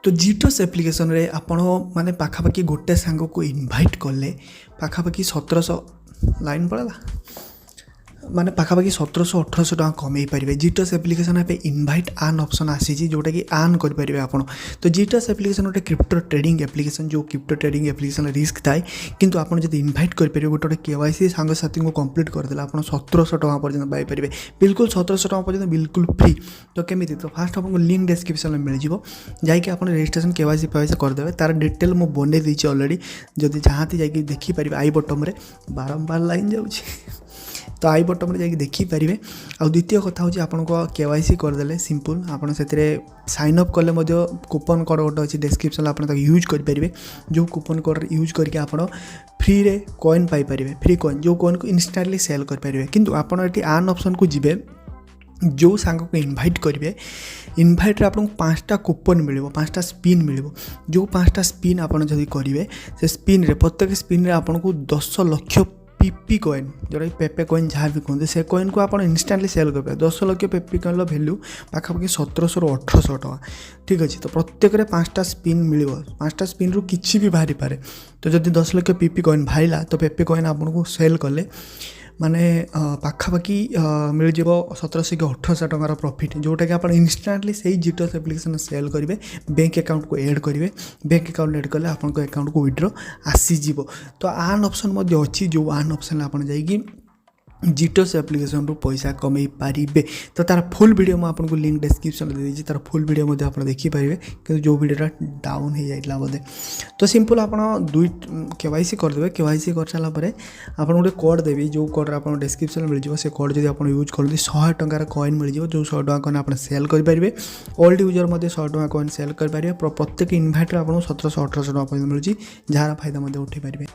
तो जीटस एप्लिकेशन रे आपण माने पाखापाखि गोटे सांग को इनवाइट कले पाखापाखि 1700 लाइन पड़ा माने पाखापाखि 1700-1800 टका कमे पारे। जीटस एप्लिकेशन पे इनवाइट आन ऑप्शन आसी जोटा कि आन करेंगे आप। तो जीटस एप्लिकेशन गोटे क्रिप्टो ट्रेडिंग एप्लिकेशन जो क्रिप्टो ट्रेडिंग एप्लिकेशन रिस्क थाए किंतु आपड़ जब इनवाइट करेंगे गोटे केवाईसी सांगसाथी को कंप्लीट करदे आप 1700 टका पर्यटन पाइपर बिल्कुल 1700 टका पर्यटन बिल्कुल फ्री। तो केमी तो फास्ट आपको लिंक डिस्क्रिप्शन में मिल जाकि आप रजिस्ट्रेशन केवाईसी फेवाईसी करदे तार डिटेल मुझे बन देती अलरेडी जदि चाहती जाकि देखिपारे आई बटम रे बारंबार लाइन जाऊँगी तो आई बटन में जाकि देखिपारे। आ द्वितीय कथा हूँ आपको केवाईसी करदे सिंपल आपड़ से साइन अप कले कूपन कोड गोटे अच्छी डिस्क्रिप्शन आप यूज करेंगे जो कूपन कोड यूज करके आप फ्री रे कॉइन पाइपर फ्री कॉइन जो कॉइन को इंस्टांटली सेल करेंगे। किंतु आपड़ ये आन ऑप्शन को जीवे जो सांग को इनवाइट करेंगे इनवाइट रे आपको 5टा कूपन मिल 5टा स्पिन मिल जो 5टा स्पिन आप करेंगे से स्पिन रे प्रत्येक स्पिन रे आपको 10 लाख पीपी कॉइन जोटा पेपे कॉइन जहाँ भी कहते से कॉइन को आप इंस्टांटली सेल करेंगे। 10 लाख पेपी कॉइन वैल्यू पाखापाखि 1700-1800 टका ठीक अच्छे। तो प्रत्येक 5टा स्पिन मिल 5टा स्पिन रू किसी भी बाहरी पारे। तो जब 10 लाख पीपी कॉइन बाहला तो पेपे कॉइन आपको सेल कले माने पाखापाखि मिल जाव 1700-1800 टकार प्रॉफिट जोटा कि आप इंस्टांटली से जीटस एप्लिकेशन सेल करेंगे बैंक अकाउंट को ऐड करेंगे। बैंक अकाउंट ऐड कले आपन अकाउंट को विड्रॉ आसीज। तो आन ऑप्शन अच्छी जो आन ऑप्शन आप जाइए जीटस एप्लिकेशन रू पैसा कमे पारे। तो तार फुल वीडियो मैं आपको लिंक डिस्क्रिप्शन दे दीजिए तार फुल वीडियो मध्य आप देखिपारे कि जो वीडियोटा डाउन हो जाता बोधे। तो सिंपल आप केवाईसी करदे केवाईसी कर सारापर आप गोटे कोड देवी जो कोड आप डिस्क्रिप्शन मिल जाए से कोड जब आप यूज करते 100 टंकार कॉइन मिल जाए जो 100 टका कॉइन आप सेल करेंगे। ओल्ड यूजर मध्य 100 टका कॉइन सेल करेंगे प्रत्येक इनवाइट आप 1700-1800 टका मिलूँ जार फायदा उठे पारे।